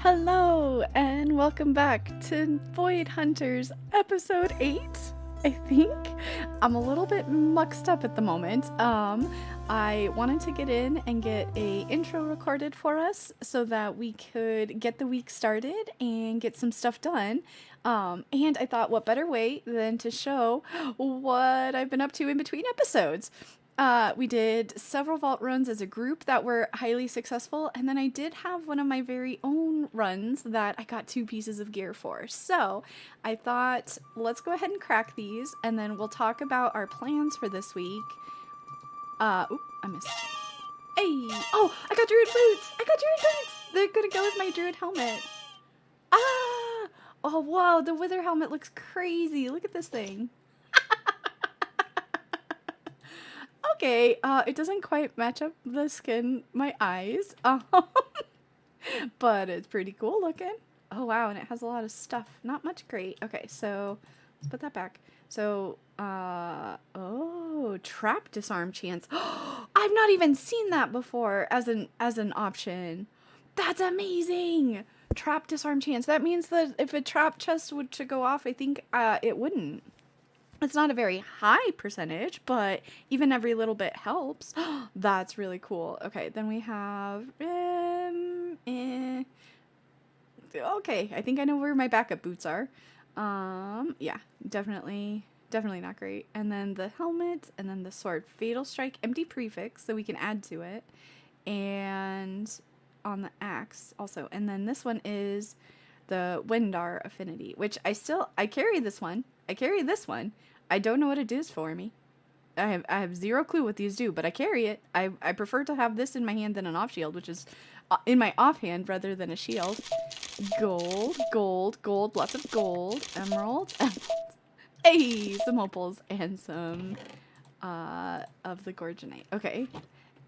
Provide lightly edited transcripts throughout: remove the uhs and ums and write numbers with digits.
Hello and welcome back to Void Hunters episode 8, I think. I'm a little bit muxed up at the moment. I wanted to get in and get a intro recorded for us so that we could get the week started and get some stuff done. And I thought what better way than to show what I've been up to in between episodes. We did several vault runs as a group that were highly successful, and then I did have one of my very own runs that I got 2 pieces of gear for. So I thought, let's go ahead and crack these, and then we'll talk about our plans for this week. Oop, I missed. Hey! Oh, I got druid boots! I got druid boots! They're gonna go with my druid helmet. Ah! Oh, whoa, the wither helmet looks crazy. Look at this thing. Okay, it doesn't quite match up the skin, my eyes, but it's pretty cool looking. Oh wow, and it has a lot of stuff. Not much great. Okay, so let's put that back. So, oh, trap disarm chance. I've not even seen that before as an option. That's amazing. Trap disarm chance. That means that if a trap chest were to go off, I think it wouldn't. It's not a very high percentage, but even every little bit helps. That's really cool. Okay, then we have... Okay, I think I know where my backup boots are. Yeah, definitely not great. And then the helmet, and then the sword. Fatal Strike, empty prefix, so we can add to it. And on the axe also. And then this one is the Wendar affinity, which I carry this one. I carry this one. I don't know what it does for me. I have zero clue what these do, but I carry it. I prefer to have this in my hand than an off shield, which is in my offhand rather than a shield. Gold, lots of gold, emerald. Hey, some opals and some of the gorgonite. Okay,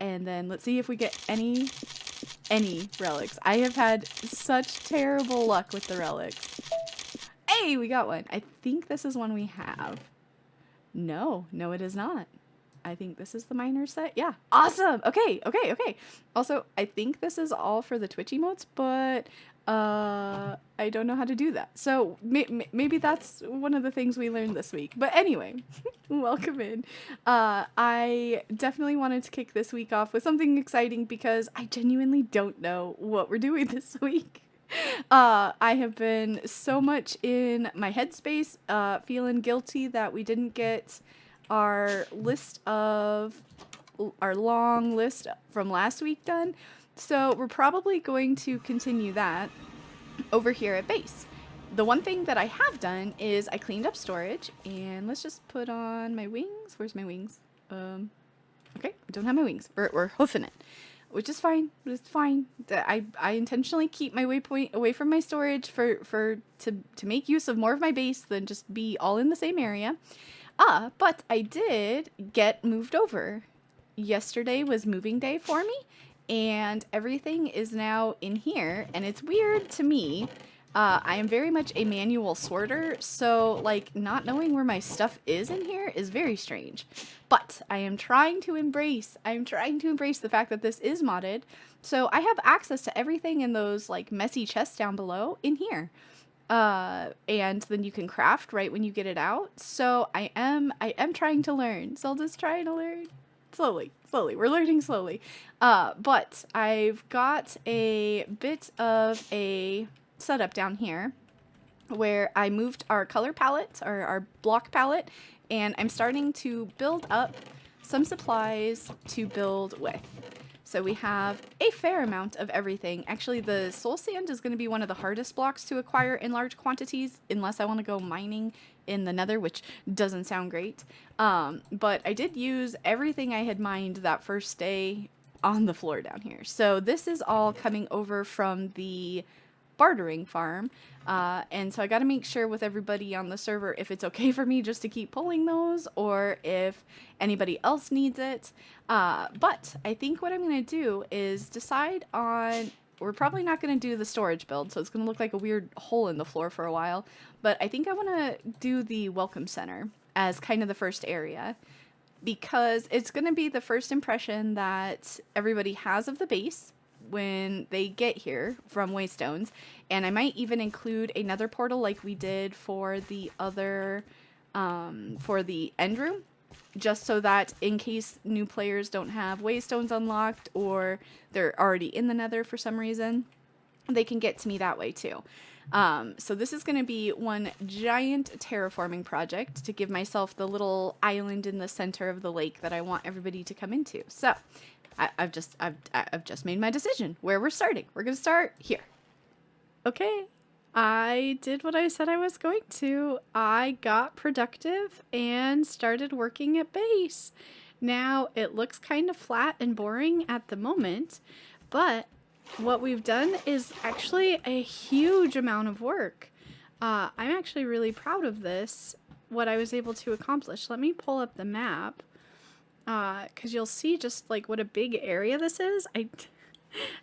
and then let's see if we get any relics. I have had such terrible luck with the relics. Hey, we got one. I think this is one we have. No, it is not. I think this is the miner set. Yeah. Awesome. Okay. Also, I think this is all for the Twitch emotes, but I don't know how to do that. So maybe that's one of the things we learned this week. But anyway, welcome in. I definitely wanted to kick this week off with something exciting because I genuinely don't know what we're doing this week. I have been so much in my headspace, feeling guilty that we didn't get our long list from last week done. So we're probably going to continue that over here at base. The one thing that I have done is I cleaned up storage, and let's just put on my wings. Where's my wings? Okay, I don't have my wings. We're hoofing it. Which is fine. It's fine. I intentionally keep my waypoint away from my storage to make use of more of my base than just be all in the same area. But I did get moved over. Yesterday was moving day for me, and everything is now in here, and it's weird to me. I am very much a manual sorter, so like not knowing where my stuff is in here is very strange. But I am trying to embrace the fact that this is modded. So I have access to everything in those like messy chests down below in here. And then you can craft right when you get it out. So I am trying to learn. Zelda's trying to learn. Slowly. We're learning slowly. But I've got a bit of a setup down here where I moved our color palette, or our block palette, and I'm starting to build up some supplies to build with. So we have a fair amount of everything. Actually, the soul sand is going to be one of the hardest blocks to acquire in large quantities, unless I want to go mining in the nether, which doesn't sound great. But I did use everything I had mined that first day on the floor down here. So this is all coming over from the bartering farm, and so I got to make sure with everybody on the server if it's okay for me just to keep pulling those, or if anybody else needs it. But I think what I'm going to do is decide on... We're probably not going to do the storage build, so it's going to look like a weird hole in the floor for a while, but I think I want to do the welcome center as kind of the first area, because it's going to be the first impression that everybody has of the base. when they get here from Waystones. And I might even include another portal like we did for the other, for the end room, just so that in case new players don't have Waystones unlocked or they're already in the Nether for some reason, they can get to me that way too. So this is going to be one giant terraforming project to give myself the little island in the center of the lake that I want everybody to come into. So I've just made my decision where we're starting. We're going to start here. Okay. I did what I said I was going to. I got productive and started working at base. Now it looks kind of flat and boring at the moment, but what we've done is actually a huge amount of work. I'm actually really proud of this, what I was able to accomplish. Let me pull up the map, because you'll see just like what a big area this is.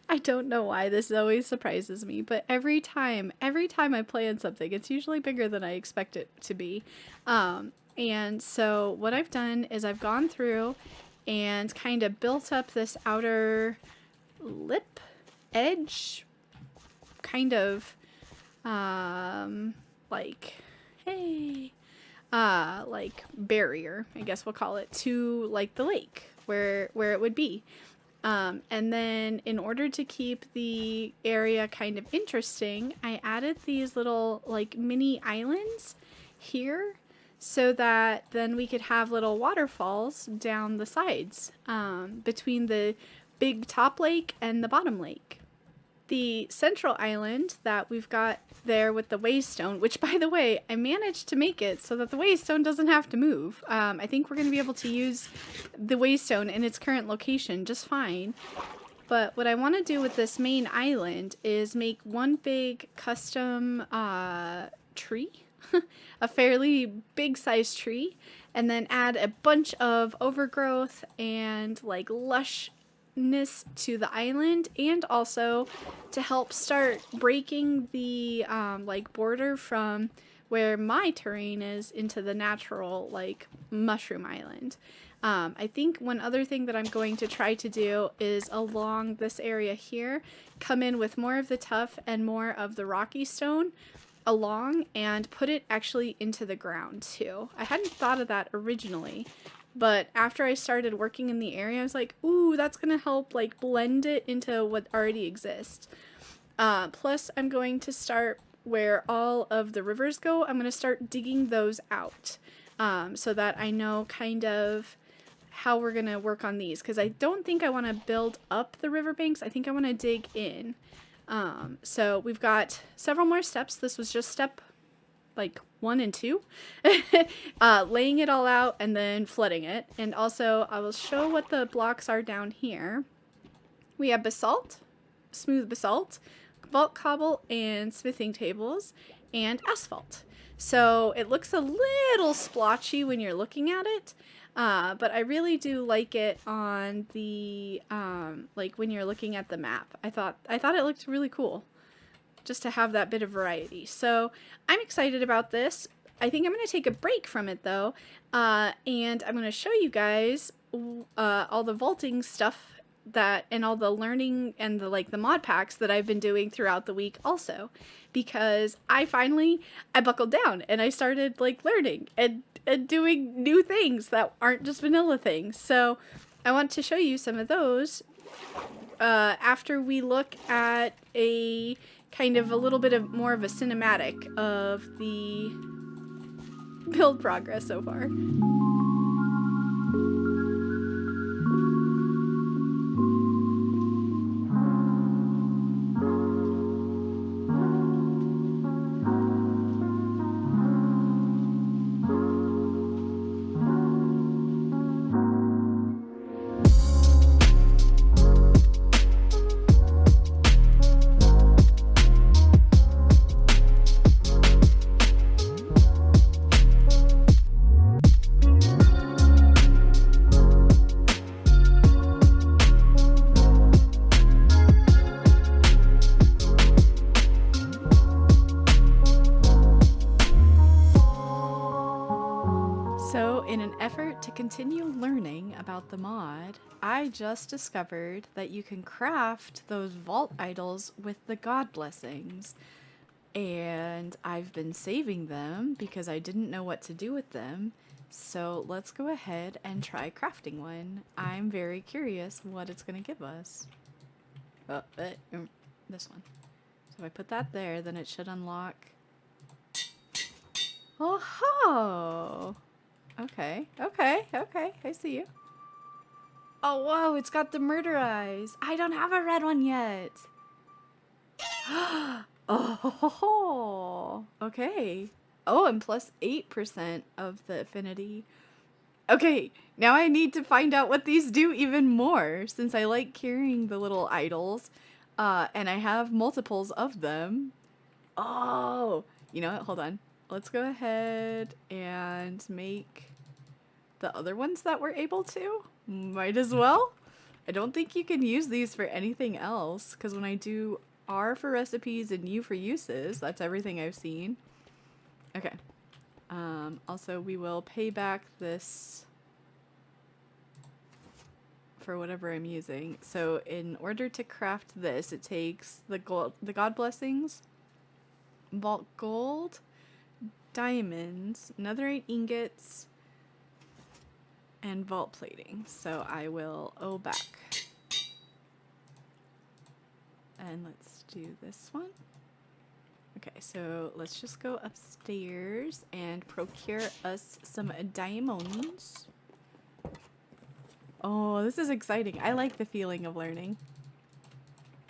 I don't know why this always surprises me, but every time I plan something, it's usually bigger than I expect it to be. And so what I've done is I've gone through and kind of built up this outer lip edge, kind of like, hey, like barrier, I guess we'll call it, to like the lake where it would be. And then in order to keep the area kind of interesting, I added these little like mini islands here so that then we could have little waterfalls down the sides, between the big top lake and the bottom lake. The central island that we've got there with the waystone, which by the way, I managed to make it so that the waystone doesn't have to move. I think we're going to be able to use the waystone in its current location just fine. But what I want to do with this main island is make one big custom tree, a fairly big sized tree, and then add a bunch of overgrowth and like lush to the island, and also to help start breaking the like border from where my terrain is into the natural like mushroom island. I think one other thing that I'm going to try to do is along this area here come in with more of the tuff and more of the rocky stone along and put it actually into the ground too. I hadn't thought of that originally, but after I started working in the area, I was like, ooh, that's going to help like blend it into what already exists. Plus, I'm going to start where all of the rivers go. I'm going to start digging those out, so that I know kind of how we're going to work on these. Because I don't think I want to build up the riverbanks. I think I want to dig in. So we've got several more steps. This was just step like 1 and 2, laying it all out and then flooding it. And also I will show what the blocks are down here. We have basalt, smooth basalt, vault cobble, and smithing tables, and asphalt. So it looks a little splotchy when you're looking at it, but I really do like it on the like when you're looking at the map. I thought it looked really cool, just to have that bit of variety. So I'm excited about this. I think I'm going to take a break from it though, and I'm going to show you guys all the vaulting stuff and all the learning and the mod packs that I've been doing throughout the week also, because I buckled down and I started like learning and doing new things that aren't just vanilla things. So I want to show you some of those after we look at a kind of a little bit of more of a cinematic of the build progress so far. out the mod, I just discovered that you can craft those vault idols with the god blessings. And I've been saving them because I didn't know what to do with them. So let's go ahead and try crafting one. I'm very curious what it's going to give us. Oh, this one. So if I put that there, then it should unlock. Oh ho! Okay, okay, okay. I see you. Oh, whoa, it's got the murder eyes. I don't have a red one yet. Oh, okay. Oh, and plus 8% of the affinity. Okay, now I need to find out what these do even more, since I like carrying the little idols, and I have multiples of them. Oh, you know what? Hold on. Let's go ahead and make the other ones that we're able to. Might as well. I don't think you can use these for anything else, because when I do R for recipes and U for uses, that's everything I've seen. Okay. Also, we will pay back this for whatever I'm using. So in order to craft this, it takes the god blessings, vault gold, diamonds, netherite ingots, and vault plating. So I will owe back. And let's do this one. Okay, so let's just go upstairs and procure us some diamonds. Oh, this is exciting. I like the feeling of learning.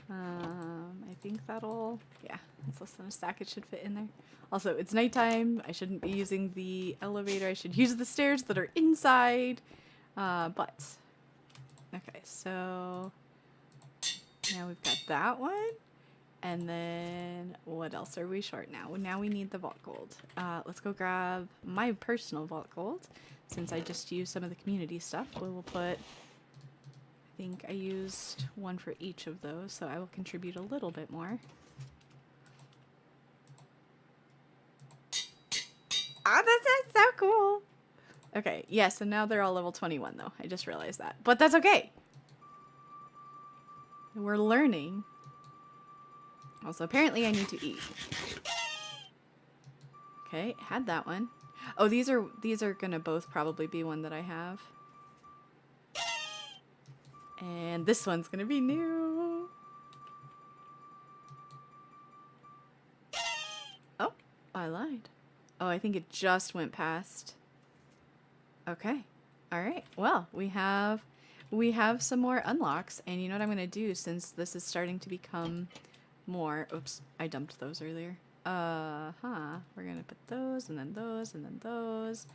I think that'll, yeah, it's less than a stack. It should fit in there. Also, it's nighttime. I shouldn't be using the elevator. I should use the stairs that are inside. But, okay, so now we've got that one. And then what else are we short now? Now we need the vault gold. Let's go grab my personal vault gold. Since I just used some of the community stuff, we will put, I think I used one for each of those, so I will contribute a little bit more. Oh, this is so cool. Okay, yeah, so now they're all level 21 though. I just realized that. But that's okay. We're learning. Also, apparently I need to eat. Okay, had that one. Oh, these are gonna both probably be one that I have. And this one's gonna be new. Oh, I lied. Oh, I think it just went past. Okay. All right. Well, we have some more unlocks, and you know what I'm gonna do since this is starting to become more. Oops, I dumped those earlier. We're gonna put those and then those and then those,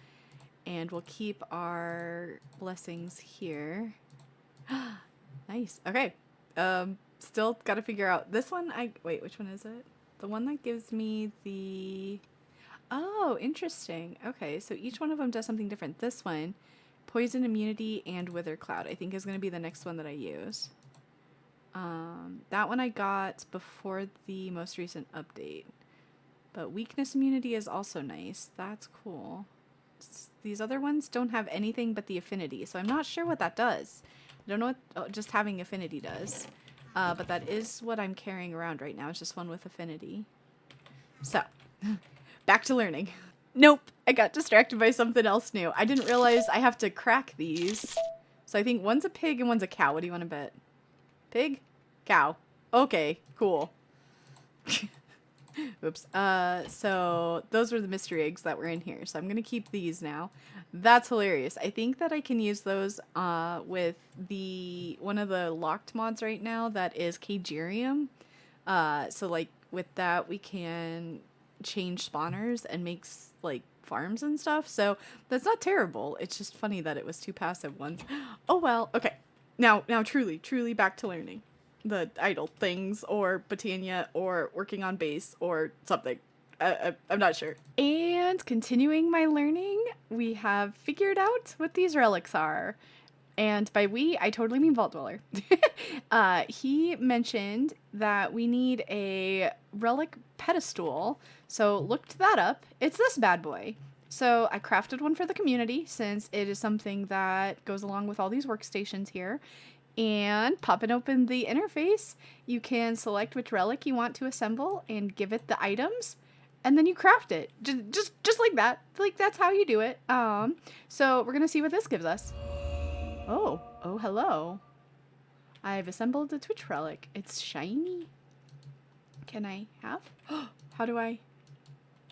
and we'll keep our blessings here. Nice. Okay. Still gotta figure out this one. Wait, which one is it? The one that gives me the. Oh, interesting. Okay, so each one of them does something different. This one, poison immunity and wither cloud, I think is gonna be the next one that I use. That one I got before the most recent update. But weakness immunity is also nice. That's cool. These other ones don't have anything but the affinity, so I'm not sure what that does. I don't know what just having affinity does. But that is what I'm carrying around right now. It's just one with affinity. So, back to learning. Nope, I got distracted by something else new. I didn't realize I have to crack these. So I think one's a pig and one's a cow. What do you want to bet? Pig? Cow. Okay, cool. Oops. So those were the mystery eggs that were in here. So I'm going to keep these now. That's hilarious. I think that I can use those with one of the locked mods right now that is Cagerium. So like with that we can change spawners and makes like farms and stuff. So that's not terrible. It's just funny that it was two passive ones. Oh well. Okay. Now truly back to learning the idle things, or Botania, or working on base, or something. I'm not sure. And continuing my learning, we have figured out what these relics are. And by we, I totally mean Vault Dweller. He mentioned that we need a relic pedestal. So looked that up. It's this bad boy. So I crafted one for the community since it is something that goes along with all these workstations here. And popping open the interface, you can select which relic you want to assemble and give it the items, and then you craft it. Just like that. Like that's how you do it. So we're gonna see what this gives us. Oh, hello. I've assembled the Twitch relic. It's shiny. Can I have? How do I?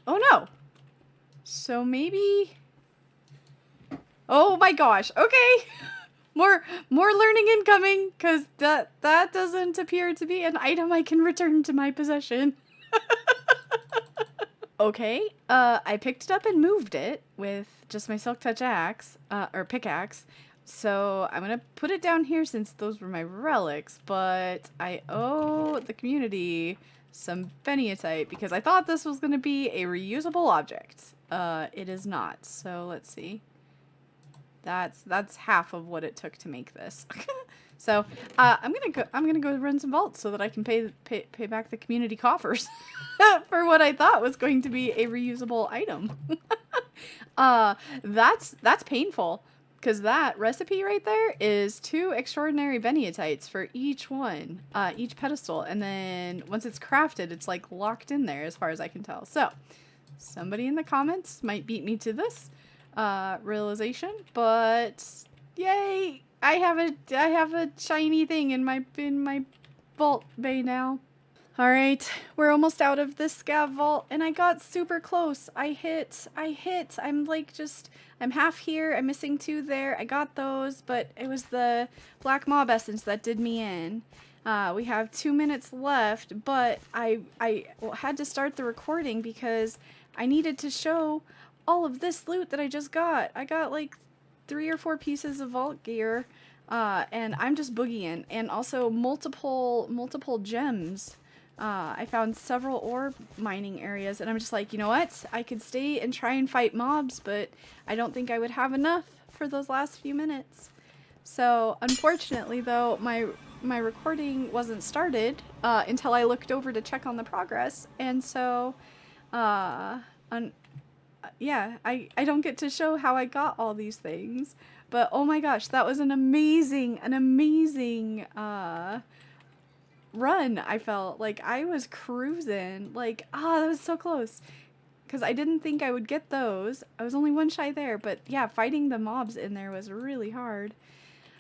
Oh no. So maybe. Oh my gosh. Okay. More learning incoming, because that doesn't appear to be an item I can return to my possession. Okay, I picked it up and moved it with just my Silk Touch axe, or pickaxe. So I'm gonna put it down here since those were my relics, but I owe the community some Bennyatite because I thought this was gonna be a reusable object. It is not, so let's see. That's half of what it took to make this. So I'm gonna go run some vaults so that I can pay back the community coffers for what I thought was going to be a reusable item. That's painful because that recipe right there is 2 extraordinary Bennyatites for each one, each pedestal, and then once it's crafted, it's like locked in there as far as I can tell. So somebody in the comments might beat me to this realization, but yay, I have a shiny thing in my vault bay now. All right, we're almost out of this scav vault, and I got super close. I hit. I'm like I'm half here. I'm missing 2 there. I got those, but it was the black mob essence that did me in. We have 2 minutes left, but I had to start the recording because I needed to show all of this loot that I just got. I got like 3 or 4 pieces of vault gear, and I'm just boogieing, and also multiple gems. I found several ore mining areas, and I'm just like, you know what? I could stay and try and fight mobs, but I don't think I would have enough for those last few minutes. So unfortunately, though, my recording wasn't started until I looked over to check on the progress, and so yeah, I don't get to show how I got all these things, but oh my gosh, that was an amazing run. I felt like I was cruising, like, that was so close, because I didn't think I would get those. I was only 1 shy there, but yeah, fighting the mobs in there was really hard.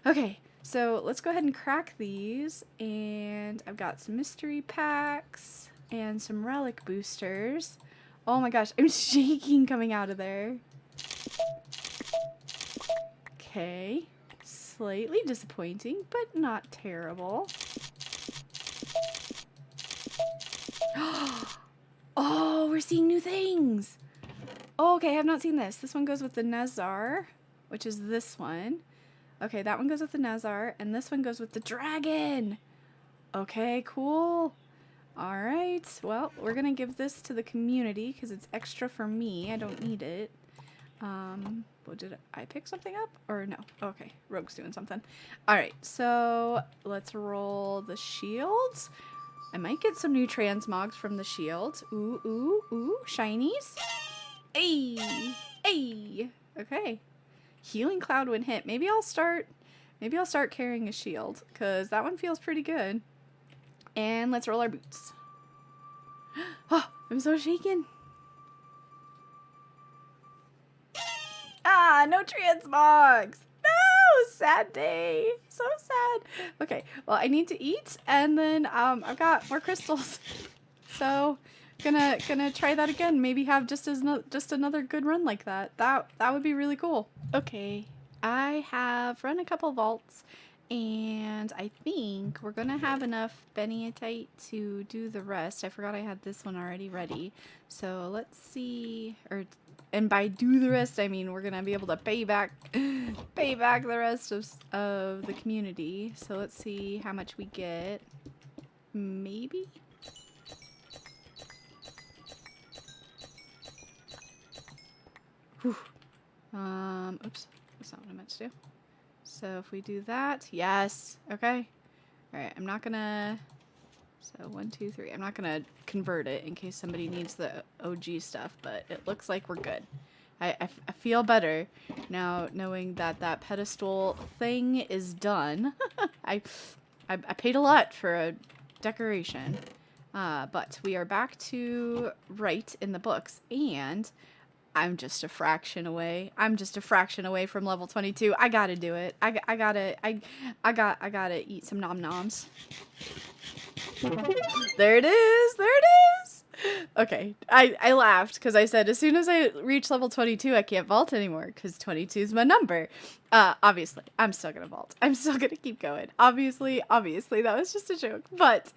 Okay, so let's go ahead and crack these, and I've got some mystery packs and some relic boosters. Oh my gosh, I'm shaking coming out of there. Okay, slightly disappointing, but not terrible. Oh, we're seeing new things. Oh, okay, I have not seen this. This one goes with the Nazar, which is this one. Okay, that one goes with the Nazar, and this one goes with the dragon. Okay, cool. All right, well, we're gonna give this to the community because it's extra for me. I don't need it. What did I pick something up or no? Okay, Rogue's doing something. All right, so let's roll the shields. I might get some new transmogs from the shields. Ooh, shinies. Hey. Okay. Healing cloud when hit. Maybe I'll start carrying a shield because that one feels pretty good. And let's roll our boots. Oh, I'm so shaken. No transmogs. No, sad day. So sad. Okay, well, I need to eat, and then I've got more crystals. So, gonna try that again. Maybe have just another good run like that. That would be really cool. Okay, I have run a couple vaults, and I think we're gonna have enough Bennyatite to do the rest. I forgot I had this one already ready. So let's see, and by do the rest, I mean we're gonna be able to pay back the rest of the community. So let's see how much we get. Maybe. Whew. Oops, that's not what I meant to do. So if we do that, yes, okay. All right, I'm not gonna, so 1, 2, 3. I'm not gonna convert it in case somebody needs the OG stuff, but it looks like we're good. I feel better now knowing that that pedestal thing is done. I paid a lot for a decoration. But we are back to right in the books, and I'm just a fraction away. I'm just a fraction away from level 22. I gotta do it. I gotta eat some nom noms. There it is. There it is. Okay, I laughed because I said as soon as I reach level 22, I can't vault anymore because 22 is my number. Obviously, I'm still gonna vault. I'm still gonna keep going. Obviously, that was just a joke. But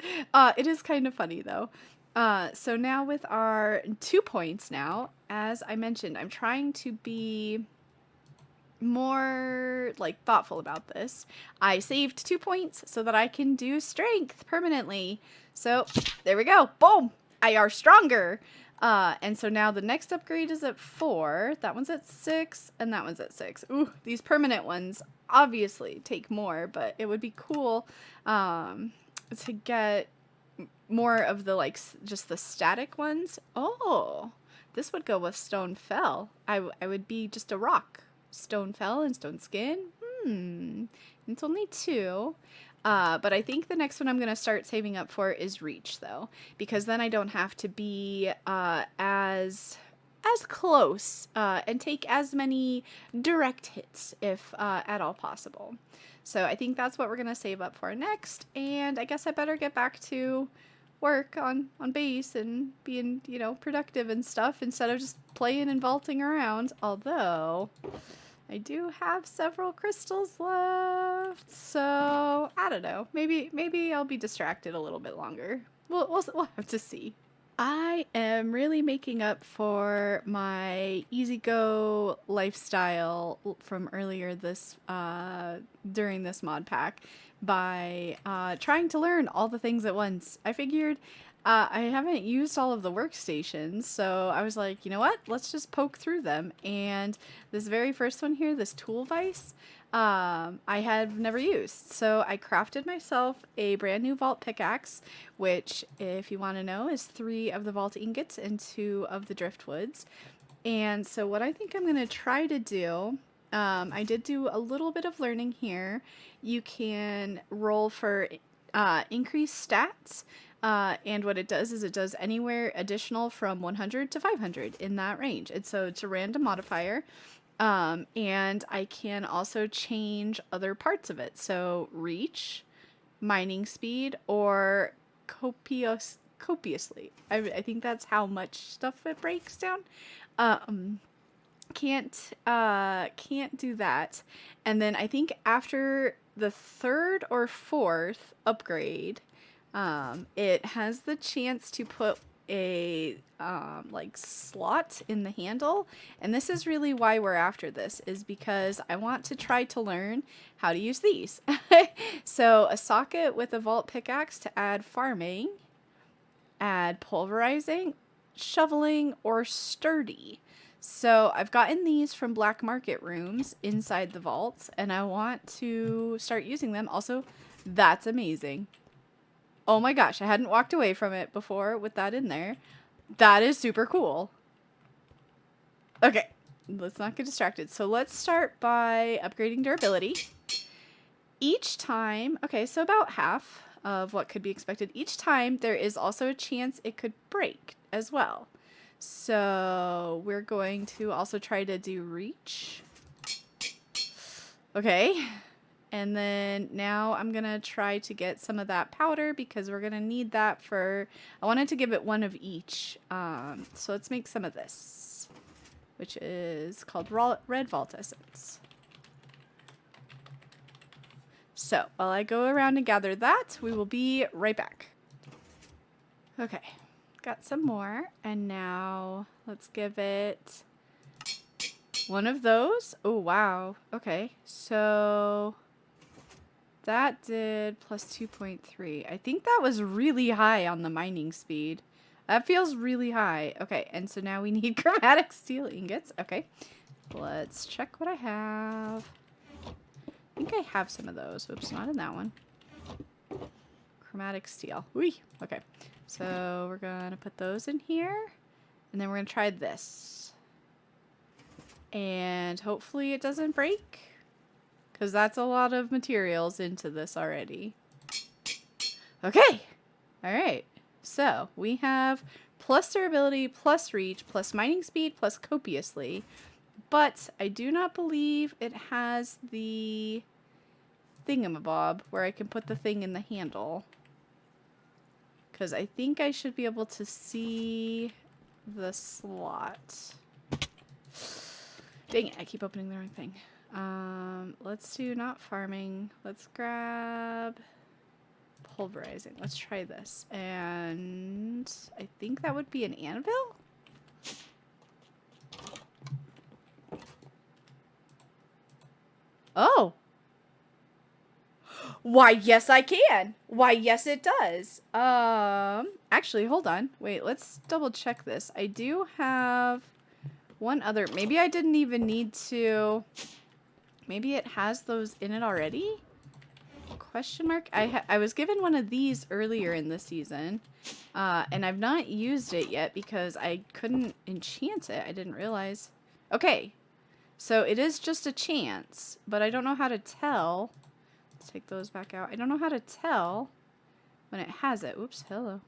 it is kind of funny though. So now with our 2 points now, as I mentioned, I'm trying to be more like thoughtful about this. I saved 2 points so that I can do strength permanently. So there we go. Boom. I are stronger. And so now the next upgrade is at 4. That one's at 6, and that one's at 6. Ooh, these permanent ones obviously take more, but it would be cool to get more of the like just the static ones. Oh, this would go with Stone Fell. I would be just a rock. Stone Fell and Stone Skin. It's only 2. But I think the next one I'm going to start saving up for is Reach, though, because then I don't have to be as close and take as many direct hits if at all possible. So I think that's what we're going to save up for next, and I guess I better get back to work on base and being, you know, productive and stuff instead of just playing and vaulting around, although I do have several crystals left, so I don't know. Maybe I'll be distracted a little bit longer. We'll have to see. I am really making up for my easy-go lifestyle from earlier this during this mod pack by trying to learn all the things at once. I figured I haven't used all of the workstations, so I was like, you know what? Let's just poke through them. And this very first one here, this tool vise, I have never used. So I crafted myself a brand new vault pickaxe, which, if you want to know, is 3 of the vault ingots and 2 of the driftwoods. And so what I think I'm going to try to do, I did do a little bit of learning here. You can roll for increased stats. And what it does is it does anywhere additional from 100 to 500 in that range. And so it's a random modifier. And I can also change other parts of it. So reach, mining speed, or copiously. I think that's how much stuff it breaks down. Can't do that. And then I think after the 3rd or 4th upgrade, it has the chance to put a like slot in the handle, and this is really why we're after this, is because I want to try to learn how to use these. So a socket with a vault pickaxe to add farming, add pulverizing, shoveling, or sturdy. So I've gotten these from black market rooms inside the vaults, and I want to start using them. Also, that's amazing. Oh my gosh, I hadn't walked away from it before with that in there. That is super cool. Okay, let's not get distracted. So let's start by upgrading durability. Each time, okay, so about half of what could be expected. Each time there is also a chance it could break as well. So we're going to also try to do reach. Okay. And then now I'm going to try to get some of that powder because we're going to need that for, I wanted to give it 1 of each. So let's make some of this, which is called Red Vault Essence. So while I go around and gather that, we will be right back. Okay, got some more. And now let's give it 1 of those. Oh, wow. Okay, so that did plus 2.3. I think that was really high on the mining speed. That feels really high. Okay, and so now we need chromatic steel ingots. Okay, let's check what I have. I think I have some of those. Oops, not in that one. Chromatic steel. Whee! Okay, so we're gonna put those in here, and then we're gonna try this. And hopefully it doesn't break, because that's a lot of materials into this already. Okay. All right. So we have plus durability, plus reach, plus mining speed, plus copiously. But I do not believe it has the thingamabob where I can put the thing in the handle. Because I think I should be able to see the slot. Dang it, I keep opening the wrong thing. Let's do not farming. Let's grab pulverizing. Let's try this. And I think that would be an anvil? Oh. Why, yes, I can. Why, yes, it does. Actually, hold on. Wait, let's double check this. I do have one other. Maybe I didn't even need to. Maybe it has those in it already? Question mark? I was given one of these earlier in the season. And I've not used it yet because I couldn't enchant it. I didn't realize. Okay. So it is just a chance, but I don't know how to tell. Let's take those back out. I don't know how to tell when it has it. Oops, hello.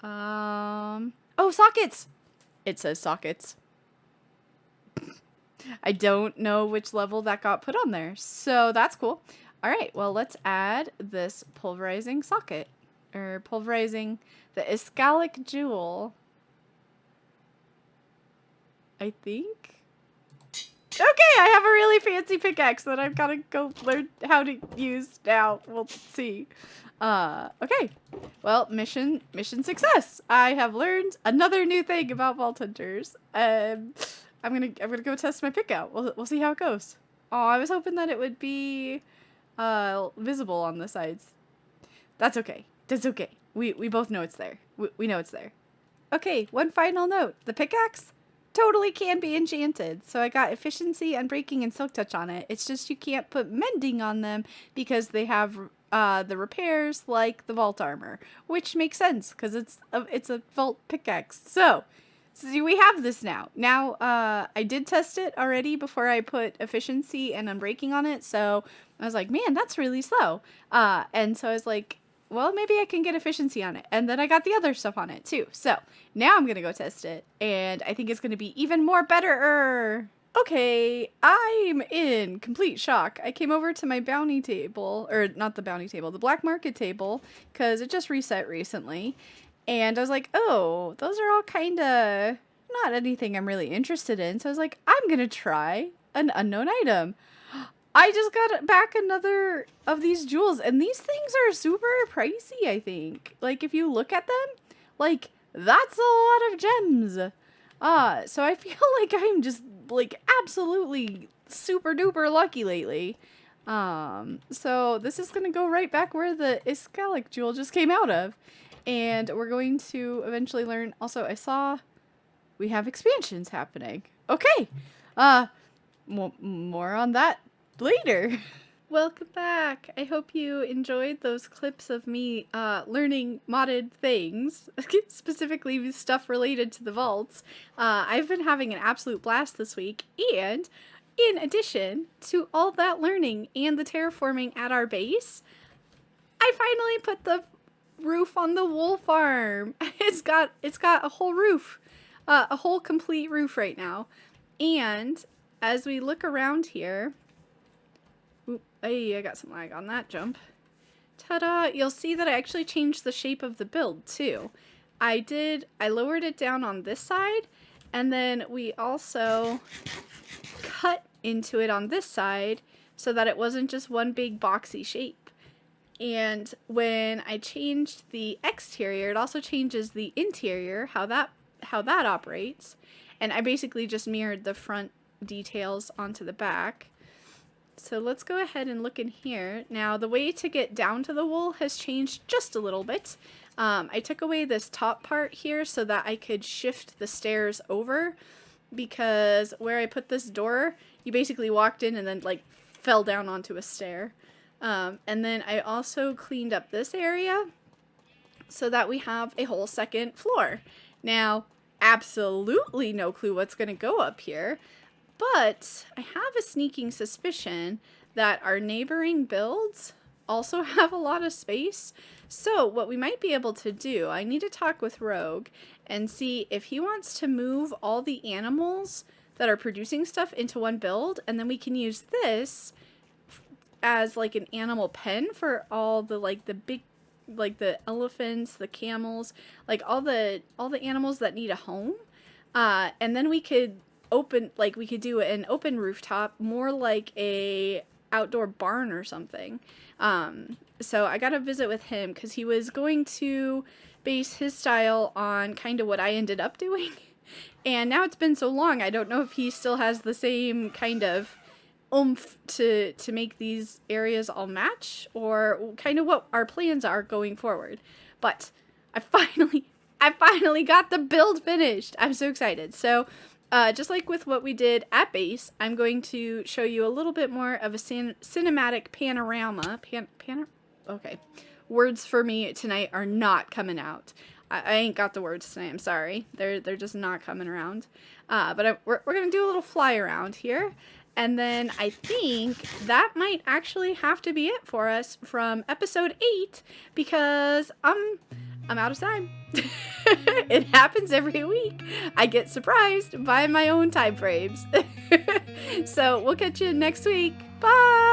Oh, sockets! It says sockets. I don't know which level that got put on there, so that's cool. All right, well, let's add this pulverizing socket, or pulverizing the Iskalic jewel. I think. Okay, I have a really fancy pickaxe that I've got to go learn how to use now. We'll see. Okay. Well, mission success. I have learned another new thing about Vault Hunters. I'm gonna go test my pick out. We'll see how it goes. Oh, I was hoping that it would be visible on the sides. That's okay. That's okay. We both know it's there. We know it's there. Okay, one final note. The pickaxe totally can be enchanted. So I got efficiency, unbreaking, and silk touch on it. It's just you can't put mending on them because they have the repairs like the vault armor, which makes sense because it's a vault pickaxe. So we have this now. Now I did test it already before I put efficiency and unbreaking on it. So I was like, man, that's really slow. And so I was like, well, maybe I can get efficiency on it. And then I got the other stuff on it too. So now I'm going to go test it. And I think it's going to be even more better. Okay, I'm in complete shock. I came over to my bounty table, or not the bounty table, the black market table, because it just reset recently. And I was like, oh, those are all kind of not anything I'm really interested in. So I was like, I'm going to try an unknown item. I just got back another of these jewels, and these things are super pricey, I think. Like, if you look at them, like, that's a lot of gems. So I feel like I'm just, like, absolutely super duper lucky lately. So this is gonna go right back where the Iskalic jewel just came out of. And we're going to eventually learn. Also, I saw we have expansions happening. Okay. More on that later. Welcome back. I hope you enjoyed those clips of me learning modded things, specifically stuff related to the vaults. I've been having an absolute blast this week, and in addition to all that learning and the terraforming at our base, I finally put the roof on the wool farm. It's got a whole roof, a whole complete roof right now. And as we look around here, hey, I got some lag on that jump. Ta-da! You'll see that I actually changed the shape of the build too. I lowered it down on this side, and then we also cut into it on this side so that it wasn't just one big boxy shape. And when I changed the exterior, it also changes the interior, how that operates. And I basically just mirrored the front details onto the back. So let's go ahead and look in here. Now, the way to get down to the wool has changed just a little bit. I took away this top part here so that I could shift the stairs over, because where I put this door, you basically walked in and then like fell down onto a stair. And then I also cleaned up this area so that we have a whole second floor. Now, absolutely no clue what's going to go up here. But I have a sneaking suspicion that our neighboring builds also have a lot of space. So what we might be able to do, I need to talk with Rogue and see if he wants to move all the animals that are producing stuff into one build, and then we can use this as like an animal pen for all the like the big, like the elephants, the camels, like all the animals that need a home. And then we could we could do an open rooftop, more like a outdoor barn or something. So I got to visit with him because he was going to base his style on kind of what I ended up doing. And now it's been so long, I don't know if he still has the same kind of oomph to make these areas all match, or kind of what our plans are going forward. But I finally got the build finished. I'm so excited. So just like with what we did at base, I'm going to show you a little bit more of a cinematic panorama. Okay. Words for me tonight are not coming out. I ain't got the words tonight. I'm sorry. They're just not coming around. But we're going to do a little fly around here. And then I think that might actually have to be it for us from episode 8, because I'm out of time. It happens every week. I get surprised by my own time frames. So we'll catch you next week. Bye!